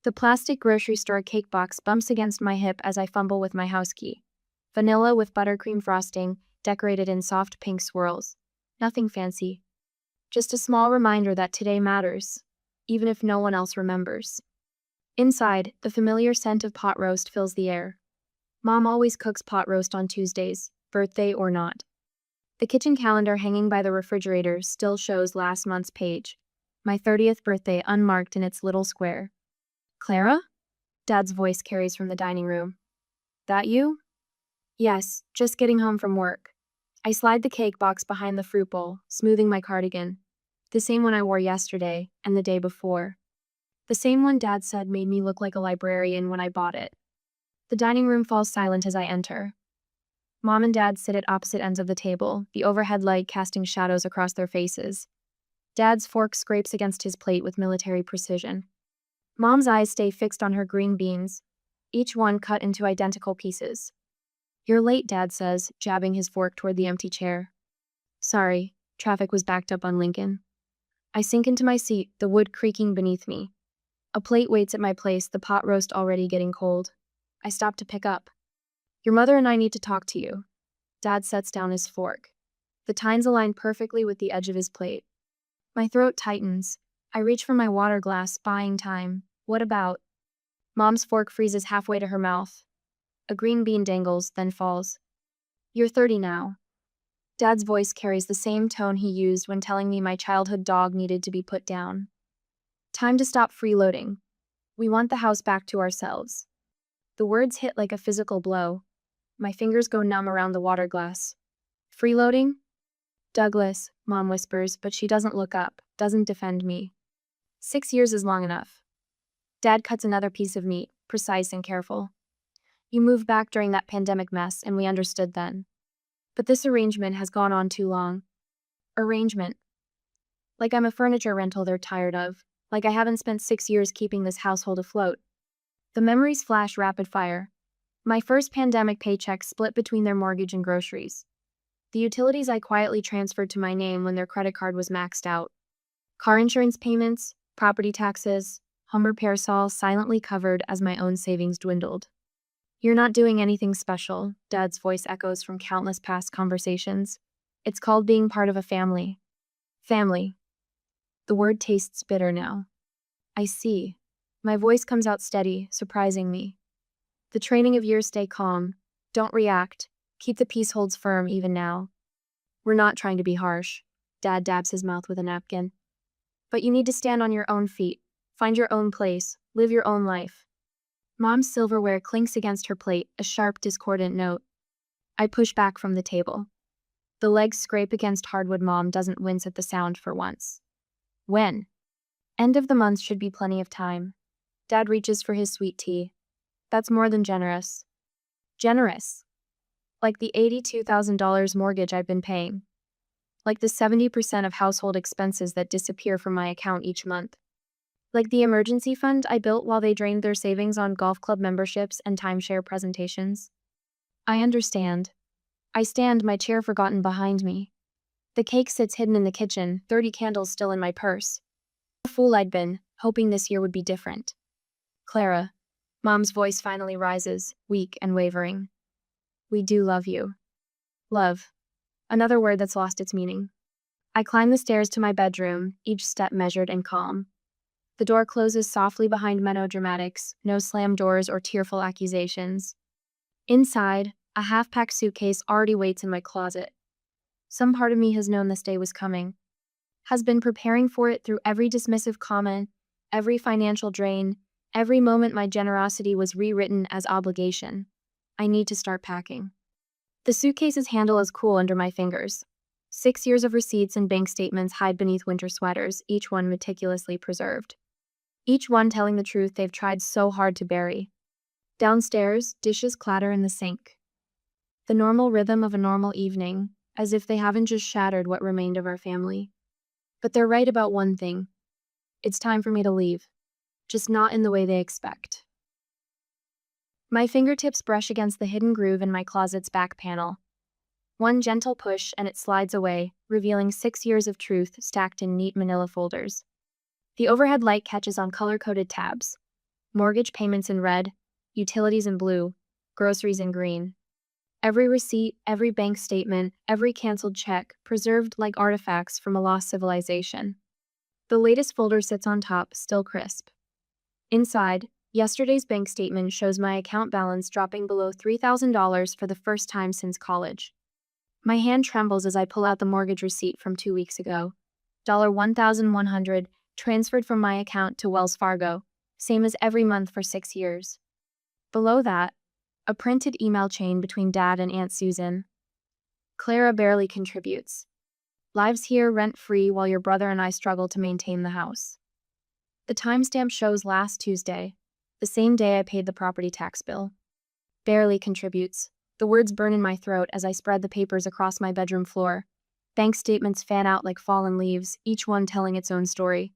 The plastic grocery store cake box bumps against my hip as I fumble with my house key. Vanilla with buttercream frosting, decorated in soft pink swirls. Nothing fancy. Just a small reminder that today matters, even if no one else remembers. Inside, the familiar scent of pot roast fills the air. Mom always cooks pot roast on Tuesdays, birthday or not. The kitchen calendar hanging by the refrigerator still shows last month's page. My 30th birthday unmarked in its little square. "Clara?" Dad's voice carries from the dining room. "That you?" "Yes, just getting home from work." I slide the cake box behind the fruit bowl, smoothing my cardigan. The same one I wore yesterday and the day before. The same one Dad said made me look like a librarian when I bought it. The dining room falls silent as I enter. Mom and Dad sit at opposite ends of the table, the overhead light casting shadows across their faces. Dad's fork scrapes against his plate with military precision. Mom's eyes stay fixed on her green beans, each one cut into identical pieces. "You're late," Dad says, jabbing his fork toward the empty chair. "Sorry, traffic was backed up on Lincoln." I sink into my seat, the wood creaking beneath me. A plate waits at my place, the pot roast already getting cold. I stop to pick up. "Your mother and I need to talk to you." Dad sets down his fork. The tines align perfectly with the edge of his plate. My throat tightens. I reach for my water glass, buying time. "What about?" Mom's fork freezes halfway to her mouth. A green bean dangles, then falls. "You're 30 now." Dad's voice carries the same tone he used when telling me my childhood dog needed to be put down. Time to stop freeloading. We want the house back to ourselves. The words hit like a physical blow. My fingers go numb around the water glass. "Freeloading?" "Douglas," Mom whispers, but she doesn't look up, doesn't defend me. 6 years is long enough. Dad cuts another piece of meat, precise and careful. "You moved back during that pandemic mess, and we understood then. But this arrangement has gone on too long." Arrangement. Like I'm a furniture rental they're tired of. Like I haven't spent 6 years keeping this household afloat. The memories flash rapid fire. My first pandemic paycheck split between their mortgage and groceries. The utilities I quietly transferred to my name when their credit card was maxed out. Car insurance payments, property taxes, home repairs all silently covered as my own savings dwindled. "You're not doing anything special," Dad's voice echoes from countless past conversations. "It's called being part of a family." Family. The word tastes bitter now. "I see." My voice comes out steady, surprising me. "The training of years, stay calm. Don't react. Keep the peace holds firm even now." "We're not trying to be harsh." Dad dabs his mouth with a napkin. "But you need to stand on your own feet. Find your own place. Live your own life." Mom's silverware clinks against her plate, a sharp, discordant note. I push back from the table. The legs scrape against hardwood. Mom doesn't wince at the sound for once. "When?" "End of the month should be plenty of time." Dad reaches for his sweet tea. "That's more than generous." Generous. Like the $82,000 mortgage I've been paying. Like the 70% of household expenses that disappear from my account each month. Like the emergency fund I built while they drained their savings on golf club memberships and timeshare presentations. I understand. I stand, my chair forgotten behind me. The cake sits hidden in the kitchen, 30 candles still in my purse. What a fool I'd been, hoping this year would be different. "Clara." Mom's voice finally rises, weak and wavering. "We do love you." Love. Another word that's lost its meaning. I climb the stairs to my bedroom, each step measured and calm. The door closes softly behind melodramatics, no slam doors or tearful accusations. Inside, a half-packed suitcase already waits in my closet. Some part of me has known this day was coming. Has been preparing for it through every dismissive comment, every financial drain, every moment my generosity was rewritten as obligation. I need to start packing. The suitcase's handle is cool under my fingers. 6 years of receipts and bank statements hide beneath winter sweaters, each one meticulously preserved. Each one telling the truth they've tried so hard to bury. Downstairs, dishes clatter in the sink. The normal rhythm of a normal evening, as if they haven't just shattered what remained of our family. But they're right about one thing. It's time for me to leave. Just not in the way they expect. My fingertips brush against the hidden groove in my closet's back panel. One gentle push and it slides away, revealing 6 years of truth stacked in neat manila folders. The overhead light catches on color-coded tabs. Mortgage payments in red, utilities in blue, groceries in green. Every receipt, every bank statement, every canceled check, preserved like artifacts from a lost civilization. The latest folder sits on top, still crisp. Inside, yesterday's bank statement shows my account balance dropping below $3,000 for the first time since college. My hand trembles as I pull out the mortgage receipt from 2 weeks ago. $1,100 transferred from my account to Wells Fargo, same as every month for 6 years. Below that, a printed email chain between Dad and Aunt Susan. Clara barely contributes. Lives here rent-free while your brother and I struggle to maintain the house. The timestamp shows last Tuesday, the same day I paid the property tax bill. Barely contributes. The words burn in my throat as I spread the papers across my bedroom floor. Bank statements fan out like fallen leaves, each one telling its own story.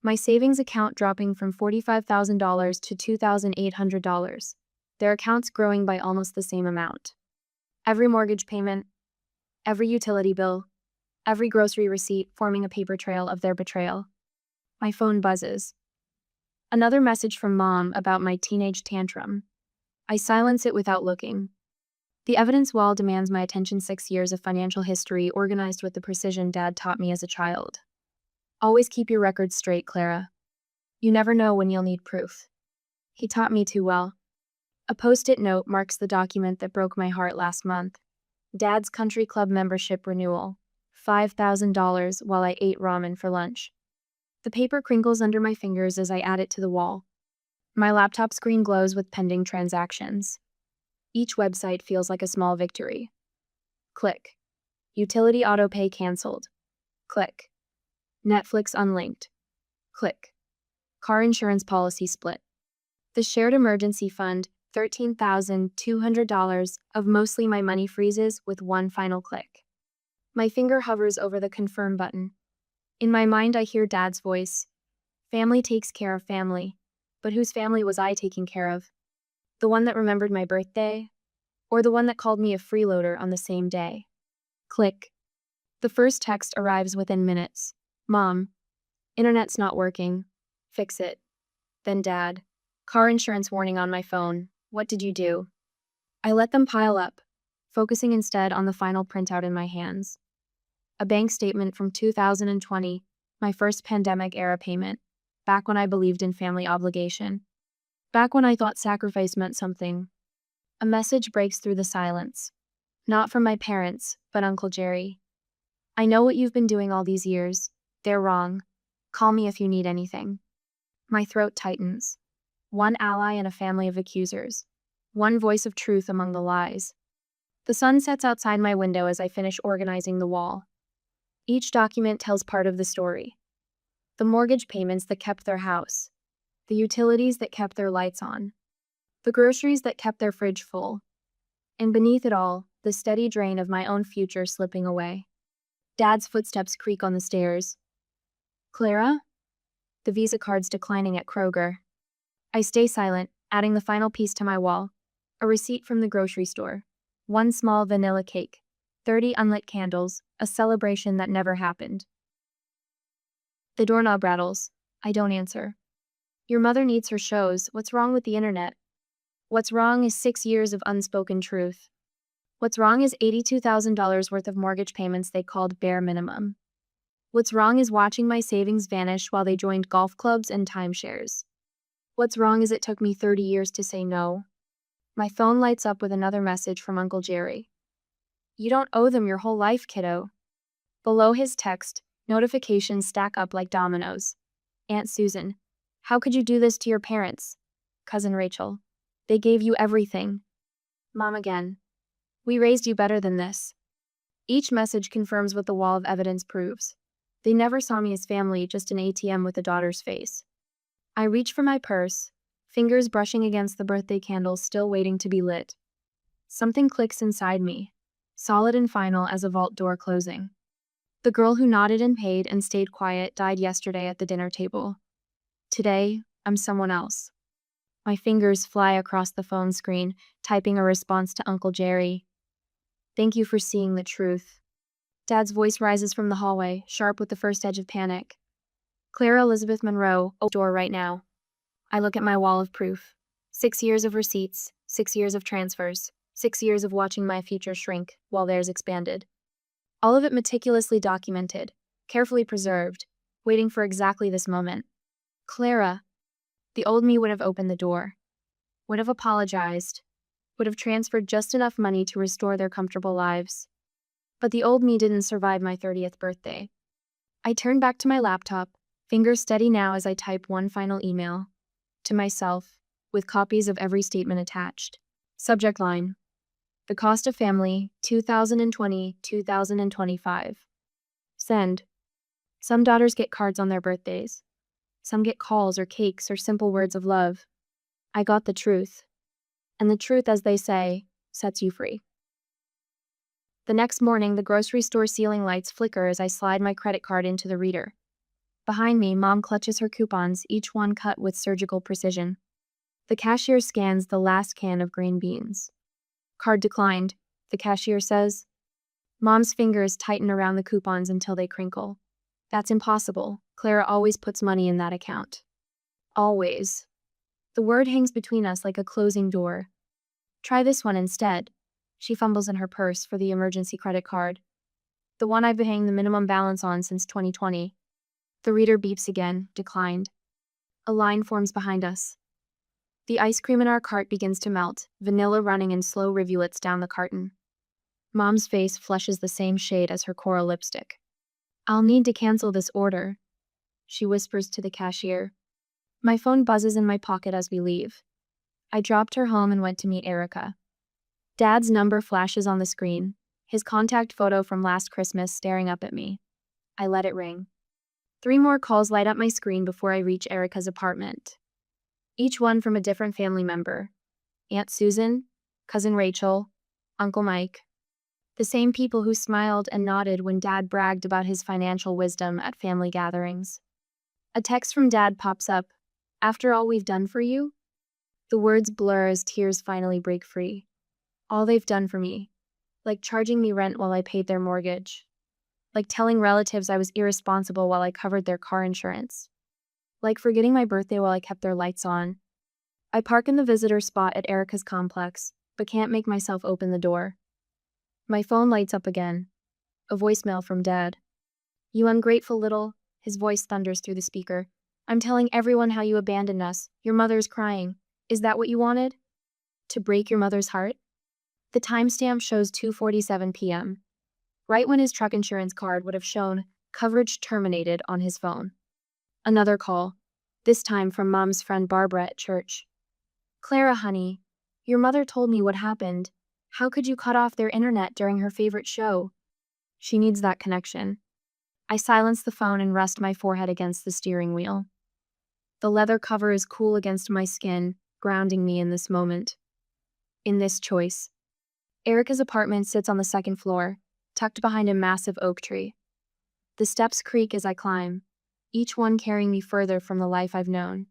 My savings account dropping from $45,000 to $2,800. Their accounts growing by almost the same amount. Every mortgage payment, every utility bill, every grocery receipt forming a paper trail of their betrayal. My phone buzzes. Another message from Mom about my teenage tantrum. I silence it without looking. The evidence wall demands my attention. 6 years of financial history organized with the precision Dad taught me as a child. Always keep your records straight, Clara. You never know when you'll need proof. He taught me too well. A post-it note marks the document that broke my heart last month. Dad's country club membership renewal. $5,000 while I ate ramen for lunch. The paper crinkles under my fingers as I add it to the wall. My laptop screen glows with pending transactions. Each website feels like a small victory. Click. Utility autopay canceled. Click. Netflix unlinked. Click. Car insurance policy split. The shared emergency fund, $13,200 of mostly my money freezes with one final click. My finger hovers over the confirm button. In my mind, I hear Dad's voice. Family takes care of family. But whose family was I taking care of? The one that remembered my birthday? Or the one that called me a freeloader on the same day? Click. The first text arrives within minutes. Mom, internet's not working. Fix it. Then Dad. Car insurance warning on my phone. What did you do? I let them pile up, focusing instead on the final printout in my hands. A bank statement from 2020, my first pandemic-era payment, back when I believed in family obligation. Back when I thought sacrifice meant something. A message breaks through the silence. Not from my parents, but Uncle Jerry. I know what you've been doing all these years. They're wrong. Call me if you need anything. My throat tightens. One ally in a family of accusers. One voice of truth among the lies. The sun sets outside my window as I finish organizing the wall. Each document tells part of the story. The mortgage payments that kept their house. The utilities that kept their lights on. The groceries that kept their fridge full. And beneath it all, the steady drain of my own future slipping away. Dad's footsteps creak on the stairs. Clara? The Visa card's declining at Kroger. I stay silent, adding the final piece to my wall. A receipt from the grocery store. One small vanilla cake. 30 unlit candles, a celebration that never happened. The doorknob rattles. I don't answer. Your mother needs her shows. What's wrong with the internet? What's wrong is 6 years of unspoken truth. What's wrong is $82,000 worth of mortgage payments they called bare minimum. What's wrong is watching my savings vanish while they joined golf clubs and timeshares. What's wrong is it took me 30 years to say no. My phone lights up with another message from Uncle Jerry. You don't owe them your whole life, kiddo. Below his text, notifications stack up like dominoes. Aunt Susan. How could you do this to your parents? Cousin Rachel. They gave you everything. Mom again. We raised you better than this. Each message confirms what the wall of evidence proves. They never saw me as family, just an ATM with a daughter's face. I reach for my purse, fingers brushing against the birthday candles still waiting to be lit. Something clicks inside me, solid and final as a vault door closing. The girl who nodded and paid and stayed quiet died yesterday at the dinner table. Today, I'm someone else. My fingers fly across the phone screen, typing a response to Uncle Jerry. Thank you for seeing the truth. Dad's voice rises from the hallway, sharp with the first edge of panic. Clara Elizabeth Monroe, open door right now. I look at my wall of proof. 6 years of receipts, 6 years of transfers, 6 years of watching my future shrink while theirs expanded. All of it meticulously documented, carefully preserved, waiting for exactly this moment. Clara, the old me would have opened the door, would have apologized, would have transferred just enough money to restore their comfortable lives. But the old me didn't survive my 30th birthday. I turned back to my laptop, fingers steady now as I type one final email. To myself, with copies of every statement attached. Subject line: The cost of family, 2020-2025. Send. Some daughters get cards on their birthdays. Some get calls or cakes or simple words of love. I got the truth. And the truth, as they say, sets you free. The next morning, the grocery store ceiling lights flicker as I slide my credit card into the reader. Behind me, Mom clutches her coupons, each one cut with surgical precision. The cashier scans the last can of green beans. Card declined, the cashier says. Mom's fingers tighten around the coupons until they crinkle. That's impossible. Clara always puts money in that account. Always. The word hangs between us like a closing door. Try this one instead. She fumbles in her purse for the emergency credit card. The one I've been paying the minimum balance on since 2020. The reader beeps again, declined. A line forms behind us. The ice cream in our cart begins to melt, vanilla running in slow rivulets down the carton. Mom's face flushes the same shade as her coral lipstick. I'll need to cancel this order, she whispers to the cashier. My phone buzzes in my pocket as we leave. I dropped her home and went to meet Erica. Dad's number flashes on the screen, his contact photo from last Christmas staring up at me. I let it ring. 3 more calls light up my screen before I reach Erica's apartment. Each one from a different family member. Aunt Susan, Cousin Rachel, Uncle Mike. The same people who smiled and nodded when Dad bragged about his financial wisdom at family gatherings. A text from Dad pops up. After all we've done for you? The words blur as tears finally break free. All they've done for me. Like charging me rent while I paid their mortgage. Like telling relatives I was irresponsible while I covered their car insurance. Like forgetting my birthday while I kept their lights on. I park in the visitor spot at Erica's complex, but can't make myself open the door. My phone lights up again. A voicemail from Dad. You ungrateful little, his voice thunders through the speaker. I'm telling everyone how you abandoned us. Your mother's crying. Is that what you wanted? To break your mother's heart? The timestamp shows 2:47 p.m. Right when his truck insurance card would have shown coverage terminated on his phone. Another call, this time from Mom's friend Barbara at church. Clara, honey, your mother told me what happened. How could you cut off their internet during her favorite show? She needs that connection. I silence the phone and rest my forehead against the steering wheel. The leather cover is cool against my skin, grounding me in this moment. In this choice. Erica's apartment sits on the 2nd floor, tucked behind a massive oak tree. The steps creak as I climb, each one carrying me further from the life I've known.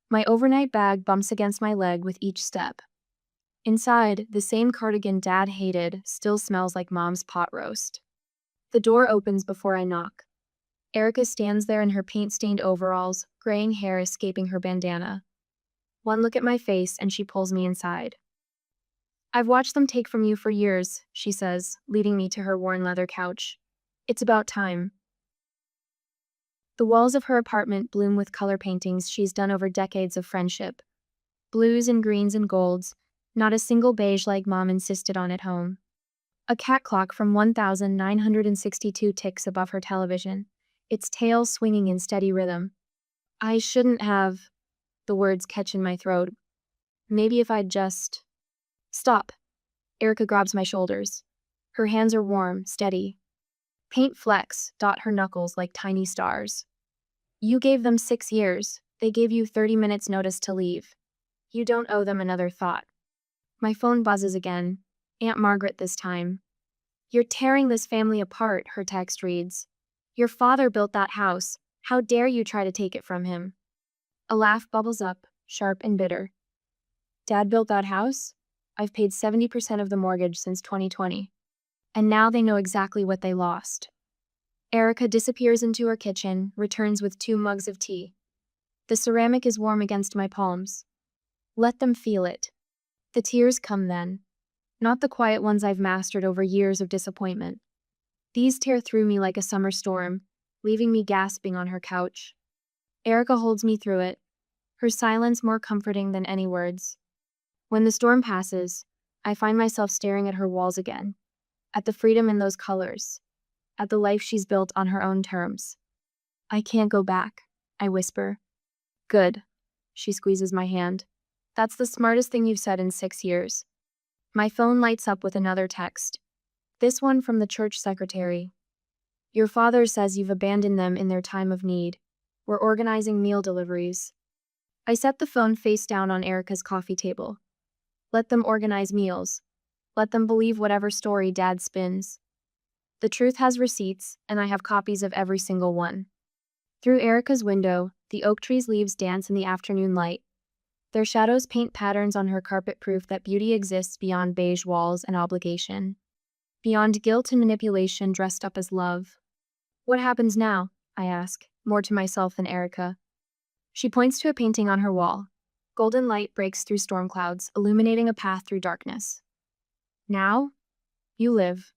My overnight bag bumps against my leg with each step. Inside, the same cardigan Dad hated still smells like Mom's pot roast. The door opens before I knock. Erica stands there in her paint-stained overalls, graying hair escaping her bandana. One look at my face and she pulls me inside. I've watched them take from you for years, she says, leading me to her worn leather couch. It's about time. The walls of her apartment bloom with color paintings she's done over decades of friendship. Blues and greens and golds, not a single beige like Mom insisted on at home. A cat clock from 1,962 ticks above her television, its tail swinging in steady rhythm. I shouldn't have, the words catch in my throat. Maybe if I'd just... Stop. Erica grabs my shoulders. Her hands are warm, steady. Paint flecks dot her knuckles like tiny stars. You gave them 6 years. They gave you 30 minutes notice to leave. You don't owe them another thought. My phone buzzes again. Aunt Margaret this time. You're tearing this family apart, her text reads. Your father built that house. How dare you try to take it from him? A laugh bubbles up, sharp and bitter. Dad built that house? I've paid 70% of the mortgage since 2020. And now they know exactly what they lost. Erica disappears into her kitchen, returns with 2 mugs of tea. The ceramic is warm against my palms. Let them feel it. The tears come then. Not the quiet ones I've mastered over years of disappointment. These tear through me like a summer storm, leaving me gasping on her couch. Erica holds me through it, her silence more comforting than any words. When the storm passes, I find myself staring at her walls again, at the freedom in those colors, at the life she's built on her own terms. I can't go back, I whisper. Good. She squeezes my hand. That's the smartest thing you've said in 6 years. My phone lights up with another text. This one from the church secretary. Your father says you've abandoned them in their time of need. We're organizing meal deliveries. I set the phone face down on Erica's coffee table. Let them organize meals. Let them believe whatever story Dad spins. The truth has receipts, and I have copies of every single one. Through Erica's window, the oak tree's leaves dance in the afternoon light. Their shadows paint patterns on her carpet, proof that beauty exists beyond beige walls and obligation. Beyond guilt and manipulation dressed up as love. What happens now? I ask, more to myself than Erica. She points to a painting on her wall. Golden light breaks through storm clouds, illuminating a path through darkness. Now? You live.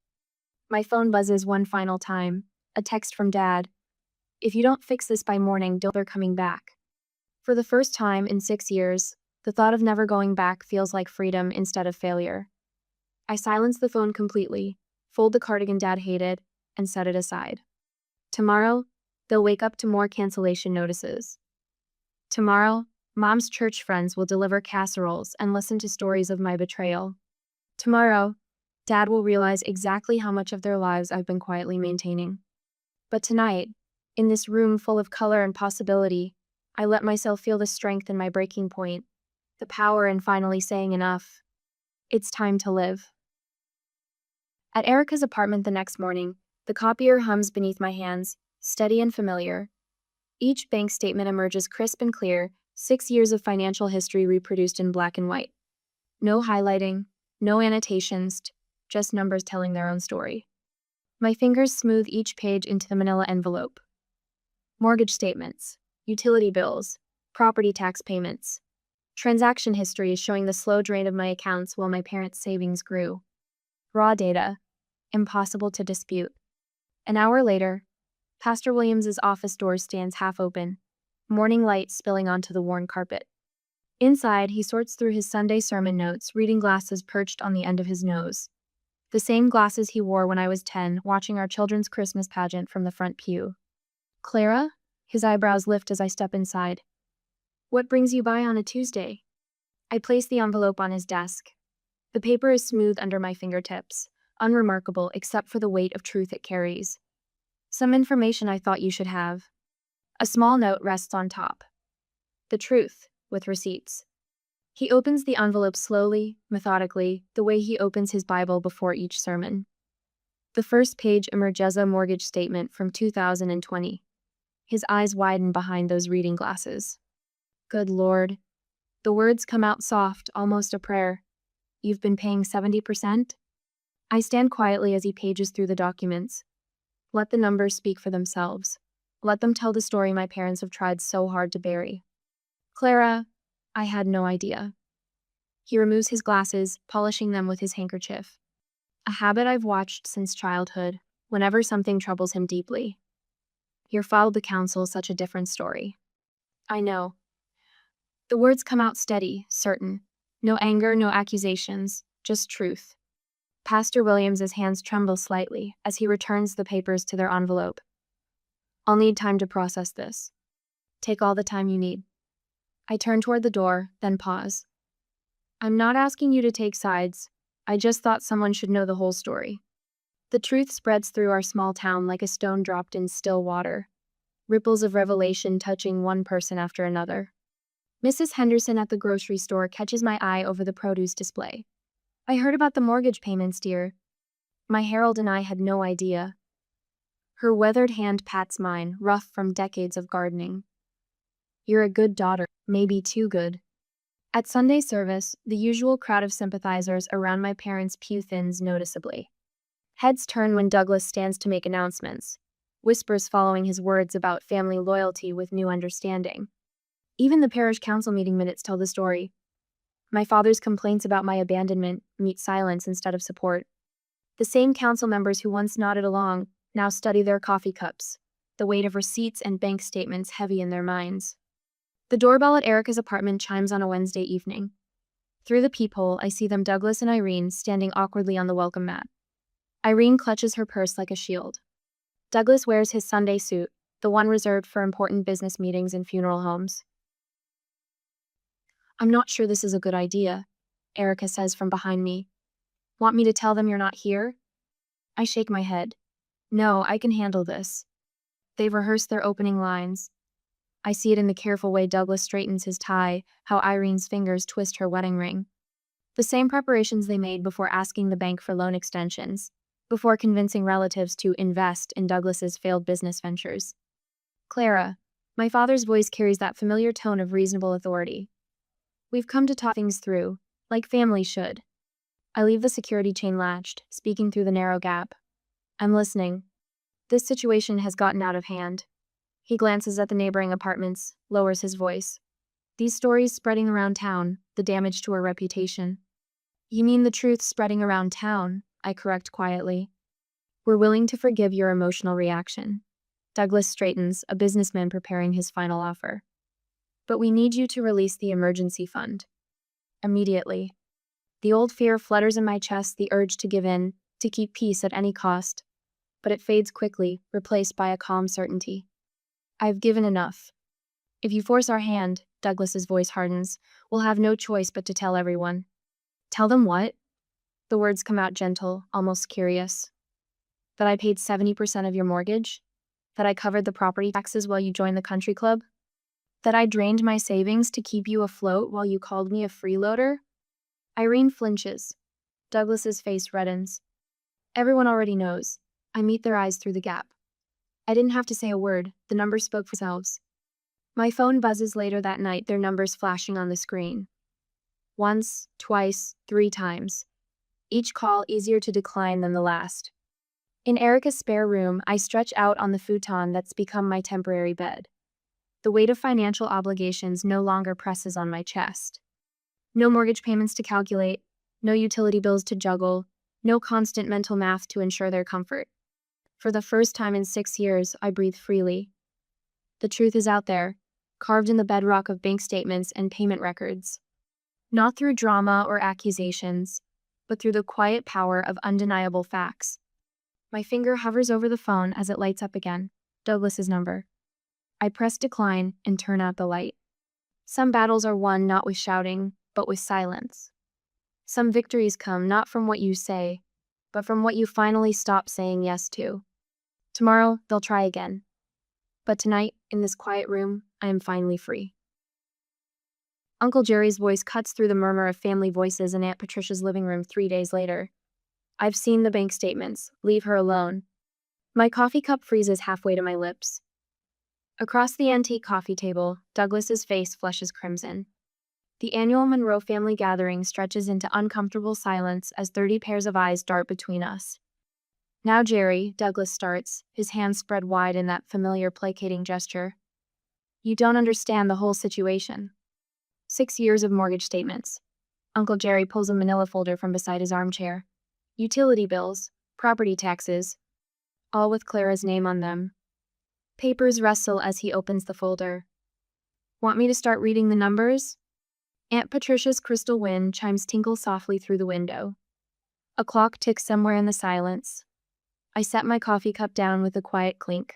My phone buzzes one final time. A text from Dad. If you don't fix this by morning, they're coming back. For the first time in 6 years, the thought of never going back feels like freedom instead of failure. I silence the phone completely, fold the cardigan Dad hated, and set it aside. Tomorrow, they'll wake up to more cancellation notices. Tomorrow, Mom's church friends will deliver casseroles and listen to stories of my betrayal. Tomorrow, Dad will realize exactly how much of their lives I've been quietly maintaining. But tonight, in this room full of color and possibility, I let myself feel the strength in my breaking point, the power in finally saying enough. It's time to live. At Erica's apartment the next morning, the copier hums beneath my hands, steady and familiar. Each bank statement emerges crisp and clear, 6 years of financial history reproduced in black and white. No highlighting, no annotations, just numbers telling their own story. My fingers smooth each page into the manila envelope. Mortgage statements, utility bills, property tax payments. Transaction history is showing the slow drain of my accounts while my parents' savings grew. Raw data, impossible to dispute. An hour later, Pastor Williams's office door stands half open, morning light spilling onto the worn carpet. Inside, he sorts through his Sunday sermon notes, reading glasses perched on the end of his nose. The same glasses he wore when I was 10, watching our children's Christmas pageant from the front pew. Clara? His eyebrows lift as I step inside. What brings you by on a Tuesday? I place the envelope on his desk. The paper is smooth under my fingertips, unremarkable except for the weight of truth it carries. Some information I thought you should have. A small note rests on top. The truth, with receipts. He opens the envelope slowly, methodically, the way he opens his Bible before each sermon. The first page emerges a mortgage statement from 2020. His eyes widen behind those reading glasses. Good Lord. The words come out soft, almost a prayer. You've been paying 70%? I stand quietly as he pages through the documents. Let the numbers speak for themselves. Let them tell the story my parents have tried so hard to bury. Clara, I had no idea. He removes his glasses, polishing them with his handkerchief. A habit I've watched since childhood, whenever something troubles him deeply. Your father the counsel such a different story. I know. The words come out steady, certain. No anger, no accusations, just truth. Pastor Williams's hands tremble slightly as he returns the papers to their envelope. I'll need time to process this. Take all the time you need. I turn toward the door, then pause. I'm not asking you to take sides. I just thought someone should know the whole story. The truth spreads through our small town like a stone dropped in still water. Ripples of revelation touching one person after another. Mrs. Henderson at the grocery store catches my eye over the produce display. I heard about the mortgage payments, dear. My Harold and I had no idea. Her weathered hand pats mine, rough from decades of gardening. You're a good daughter, maybe too good. At Sunday service, the usual crowd of sympathizers around my parents' pew thins noticeably. Heads turn when Douglas stands to make announcements, whispers following his words about family loyalty with new understanding. Even the parish council meeting minutes tell the story. My father's complaints about my abandonment meet silence instead of support. The same council members who once nodded along now study their coffee cups, the weight of receipts and bank statements heavy in their minds. The doorbell at Erica's apartment chimes on a Wednesday evening. Through the peephole, I see them, Douglas and Irene, standing awkwardly on the welcome mat. Irene clutches her purse like a shield. Douglas wears his Sunday suit, the one reserved for important business meetings and funeral homes. I'm not sure this is a good idea, Erica says from behind me. Want me to tell them you're not here? I shake my head. No, I can handle this. They've rehearsed their opening lines. I see it in the careful way Douglas straightens his tie, how Irene's fingers twist her wedding ring. The same preparations they made before asking the bank for loan extensions, before convincing relatives to invest in Douglas's failed business ventures. Clara, my father's voice carries that familiar tone of reasonable authority. We've come to talk things through, like family should. I leave the security chain latched, speaking through the narrow gap. I'm listening. This situation has gotten out of hand. He glances at the neighboring apartments, lowers his voice. These stories spreading around town, the damage to her reputation. You mean the truth spreading around town, I correct quietly. We're willing to forgive your emotional reaction. Douglas straightens, a businessman preparing his final offer. But we need you to release the emergency fund. Immediately. The old fear flutters in my chest, the urge to give in, to keep peace at any cost. But it fades quickly, replaced by a calm certainty. I've given enough. If you force our hand, Douglas's voice hardens, we'll have no choice but to tell everyone. Tell them what? The words come out gentle, almost curious. That I paid 70% of your mortgage? That I covered the property taxes while you joined the country club? That I drained my savings to keep you afloat while you called me a freeloader? Irene flinches. Douglas's face reddens. Everyone already knows. I meet their eyes through the gap. I didn't have to say a word. The numbers spoke for themselves. My phone buzzes later that night, their numbers flashing on the screen. Once, twice, 3 times. Each call easier to decline than the last. In Erica's spare room, I stretch out on the futon that's become my temporary bed. The weight of financial obligations no longer presses on my chest. No mortgage payments to calculate, no utility bills to juggle, no constant mental math to ensure their comfort. For the first time in 6 years, I breathe freely. The truth is out there, carved in the bedrock of bank statements and payment records. Not through drama or accusations, but through the quiet power of undeniable facts. My finger hovers over the phone as it lights up again. Douglas's number. I press decline and turn out the light. Some battles are won not with shouting, but with silence. Some victories come not from what you say, but from what you finally stop saying yes to. Tomorrow, they'll try again. But tonight, in this quiet room, I am finally free. Uncle Jerry's voice cuts through the murmur of family voices in Aunt Patricia's living room 3 days later. I've seen the bank statements. Leave her alone. My coffee cup freezes halfway to my lips. Across the antique coffee table, Douglas's face flushes crimson. The annual Monroe family gathering stretches into uncomfortable silence as 30 pairs of eyes dart between us. Now, Jerry, Douglas starts, his hands spread wide in that familiar placating gesture. You don't understand the whole situation. 6 years of mortgage statements. Uncle Jerry pulls a manila folder from beside his armchair. Utility bills, property taxes, all with Clara's name on them. Papers rustle as he opens the folder. Want me to start reading the numbers? Aunt Patricia's crystal wind chimes tinkle softly through the window. A clock ticks somewhere in the silence. I set my coffee cup down with a quiet clink.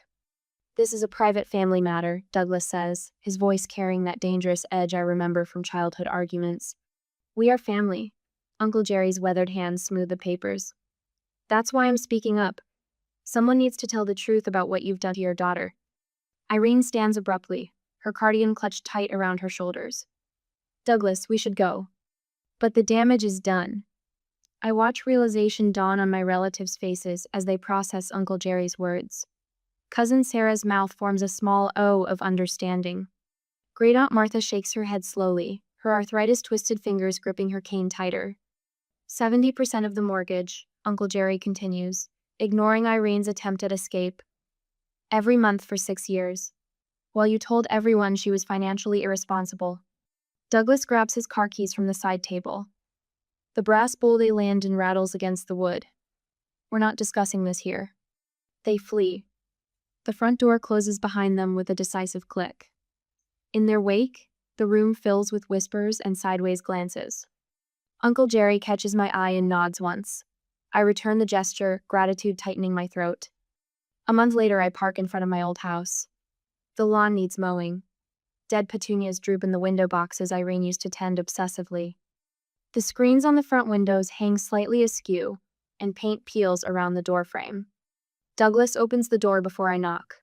This is a private family matter, Douglas says, his voice carrying that dangerous edge I remember from childhood arguments. We are family. Uncle Jerry's weathered hands smooth the papers. That's why I'm speaking up. Someone needs to tell the truth about what you've done to your daughter. Irene stands abruptly, her cardigan clutched tight around her shoulders. Douglas, we should go. But the damage is done. I watch realization dawn on my relatives' faces as they process Uncle Jerry's words. Cousin Sarah's mouth forms a small O of understanding. Great Aunt Martha shakes her head slowly, her arthritis-twisted fingers gripping her cane tighter. 70% of the mortgage, Uncle Jerry continues, ignoring Irene's attempt at escape. Every month for 6 years. while you told everyone she was financially irresponsible. Douglas grabs his car keys from the side table. The brass bowl they land and rattles against the wood. We're not discussing this here. They flee. The front door closes behind them with a decisive click. In their wake, the room fills with whispers and sideways glances. Uncle Jerry catches my eye and nods once. I return the gesture, gratitude tightening my throat. A month later, I park in front of my old house. The lawn needs mowing. Dead petunias droop in the window boxes Irene used to tend obsessively. The screens on the front windows hang slightly askew, and paint peels around the doorframe. Douglas opens the door before I knock.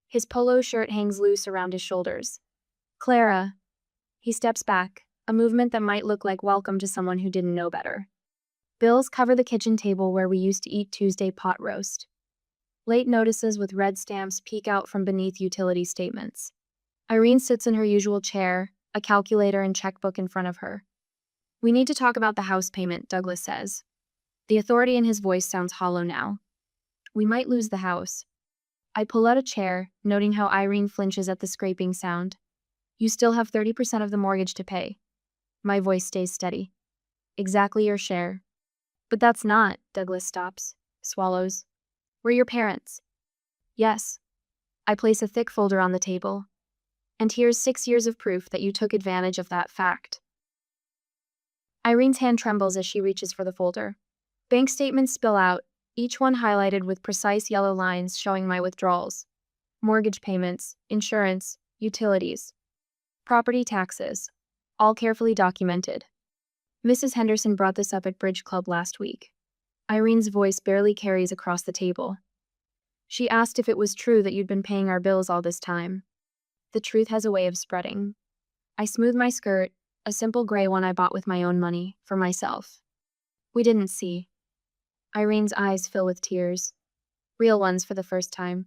His polo shirt hangs loose around his shoulders. Clara. He steps back, a movement that might look like welcome to someone who didn't know better. Bills cover the kitchen table where we used to eat Tuesday pot roast. Late notices with red stamps peek out from beneath utility statements. Irene sits in her usual chair, a calculator and checkbook in front of her. We need to talk about the house payment, Douglas says. The authority in his voice sounds hollow now. We might lose the house. I pull out a chair, noting how Irene flinches at the scraping sound. You still have 30% of the mortgage to pay. My voice stays steady. Exactly your share. But that's not, Douglas stops, swallows. We're your parents. Yes. I place a thick folder on the table. And here's 6 years of proof that you took advantage of that fact. Irene's hand trembles as she reaches for the folder. Bank statements spill out, each one highlighted with precise yellow lines showing my withdrawals. Mortgage payments, insurance, utilities, property taxes, all carefully documented. Mrs. Henderson brought this up at Bridge Club last week. Irene's voice barely carries across the table. She asked if it was true that you'd been paying our bills all this time. The truth has a way of spreading. I smooth my skirt, a simple gray one I bought with my own money, for myself. We didn't see. Irene's eyes fill with tears. Real ones for the first time.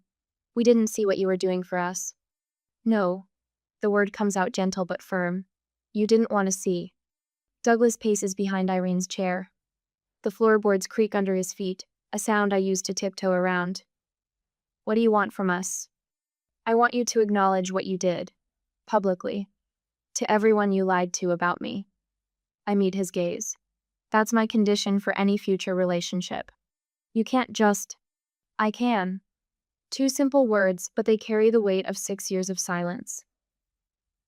We didn't see what you were doing for us. No. The word comes out gentle but firm. You didn't want to see. Douglas paces behind Irene's chair. The floorboards creak under his feet, a sound I use to tiptoe around. What do you want from us? I want you to acknowledge what you did. Publicly. To everyone you lied to about me. I meet his gaze. That's my condition for any future relationship. You can't just... I can. 2 simple words, but they carry the weight of 6 years of silence.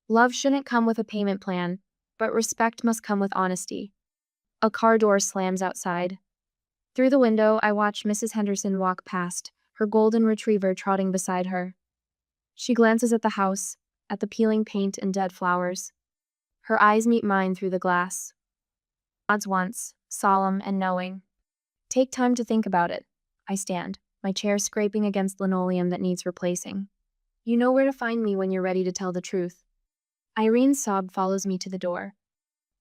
Love shouldn't come with a payment plan, but respect must come with honesty. A car door slams outside. Through the window, I watch Mrs. Henderson walk past, her golden retriever trotting beside her. She glances at the house, at the peeling paint and dead flowers. Her eyes meet mine through the glass. Nods once, solemn and knowing. Take time to think about it. I stand, my chair scraping against linoleum that needs replacing. You know where to find me when you're ready to tell the truth. Irene's sob follows me to the door.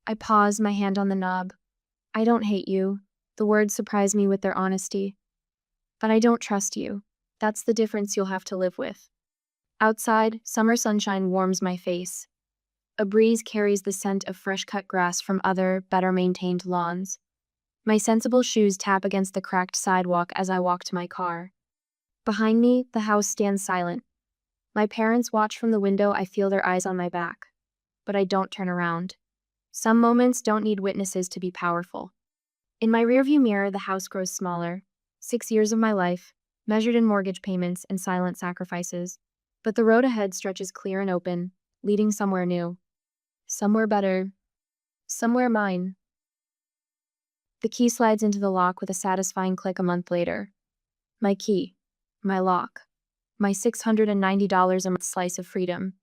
I pause, my hand on the knob. I don't hate you. The words surprise me with their honesty. But I don't trust you. That's the difference you'll have to live with. Outside, summer sunshine warms my face. A breeze carries the scent of fresh-cut grass from other, better-maintained lawns. My sensible shoes tap against the cracked sidewalk as I walk to my car. Behind me, the house stands silent. My parents watch from the window. I feel their eyes on my back. But I don't turn around. Some moments don't need witnesses to be powerful. In my rearview mirror, the house grows smaller. 6 years of my life, measured in mortgage payments and silent sacrifices. But the road ahead stretches clear and open, leading somewhere new. Somewhere better. Somewhere mine. The key slides into the lock with a satisfying click a month later. My key. My lock. My $690 a month slice of freedom.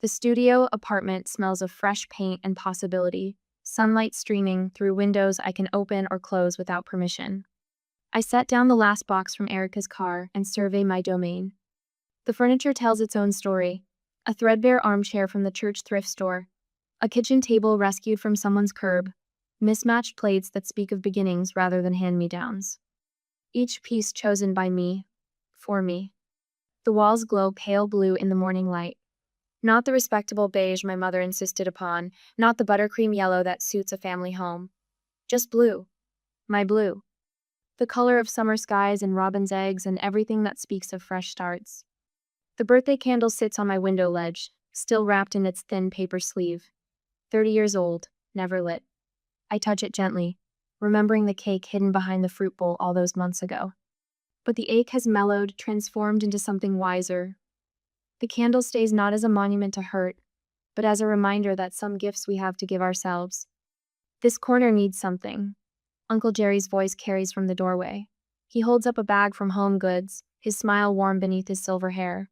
The studio apartment smells of fresh paint and possibility, sunlight streaming through windows I can open or close without permission. I set down the last box from Erica's car and survey my domain. The furniture tells its own story. A threadbare armchair from the church thrift store. A kitchen table rescued from someone's curb. Mismatched plates that speak of beginnings rather than hand-me-downs. Each piece chosen by me. For me. The walls glow pale blue in the morning light. Not the respectable beige my mother insisted upon, not the buttercream yellow that suits a family home. Just blue. My blue. The color of summer skies and robin's eggs and everything that speaks of fresh starts. The birthday candle sits on my window ledge, still wrapped in its thin paper sleeve. 30 years old, never lit. I touch it gently, remembering the cake hidden behind the fruit bowl all those months ago. But the ache has mellowed, transformed into something wiser. The candle stays not as a monument to hurt, but as a reminder that some gifts we have to give ourselves. This corner needs something. Uncle Jerry's voice carries from the doorway. He holds up a bag from Home Goods, his smile warm beneath his silver hair.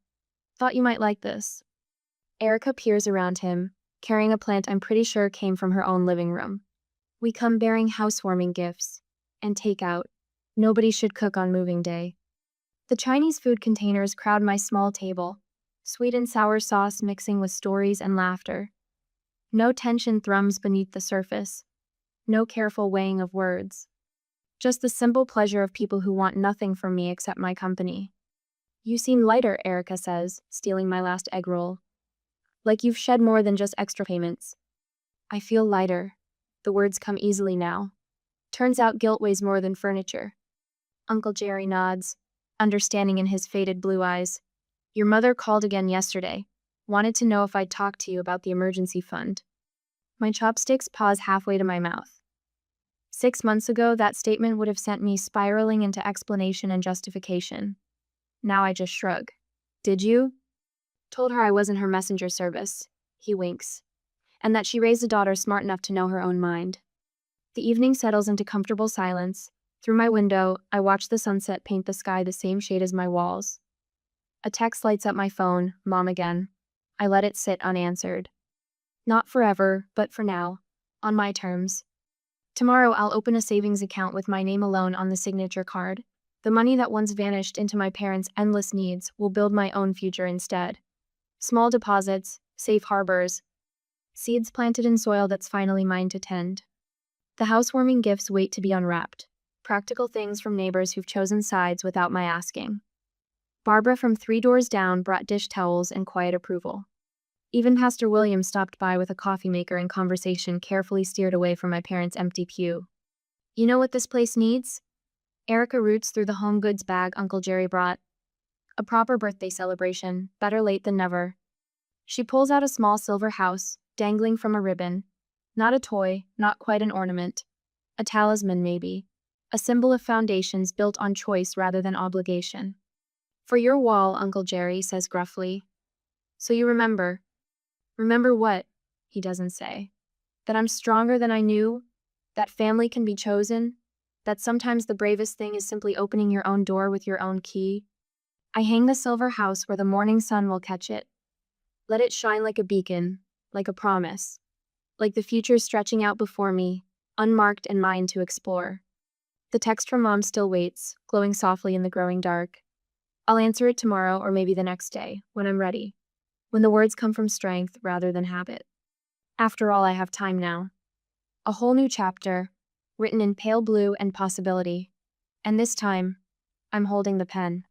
Thought you might like this. Erica peers around him, carrying a plant I'm pretty sure came from her own living room. We come bearing housewarming gifts. And takeout. Nobody should cook on moving day. The Chinese food containers crowd my small table, sweet and sour sauce mixing with stories and laughter. No tension thrums beneath the surface. No careful weighing of words. Just the simple pleasure of people who want nothing from me except my company. You seem lighter, Erica says, stealing my last egg roll. Like you've shed more than just extra payments. I feel lighter. The words come easily now. Turns out guilt weighs more than furniture. Uncle Jerry nods, understanding in his faded blue eyes. Your mother called again yesterday. Wanted to know if I'd talk to you about the emergency fund. My chopsticks pause halfway to my mouth. 6 months ago, that statement would have sent me spiraling into explanation and justification. Now I just shrug. Did you? Told her I wasn't her messenger service. He winks. And that she raised a daughter smart enough to know her own mind. The evening settles into comfortable silence. Through my window, I watch the sunset paint the sky the same shade as my walls. A text lights up my phone, Mom again. I let it sit unanswered. Not forever, but for now. On my terms. Tomorrow I'll open a savings account with my name alone on the signature card. The money that once vanished into my parents' endless needs will build my own future instead. Small deposits, safe harbors. Seeds planted in soil that's finally mine to tend. The housewarming gifts wait to be unwrapped. Practical things from neighbors who've chosen sides without my asking. Barbara from 3 doors down brought dish towels and quiet approval. Even Pastor William stopped by with a coffee maker and conversation carefully steered away from my parents' empty pew. You know what this place needs? Erica roots through the home goods bag Uncle Jerry brought. A proper birthday celebration, better late than never. She pulls out a small silver house, dangling from a ribbon. Not a toy, not quite an ornament. A talisman, maybe. A symbol of foundations built on choice rather than obligation. For your wall, Uncle Jerry says gruffly. So you remember. Remember what? He doesn't say. That I'm stronger than I knew? That family can be chosen? That sometimes the bravest thing is simply opening your own door with your own key? I hang the silver house where the morning sun will catch it. Let it shine like a beacon, like a promise. Like the future stretching out before me, unmarked and mine to explore. The text from Mom still waits, glowing softly in the growing dark. I'll answer it tomorrow or maybe the next day, when I'm ready. When the words come from strength rather than habit. After all, I have time now. A whole new chapter, written in pale blue and possibility. And this time, I'm holding the pen.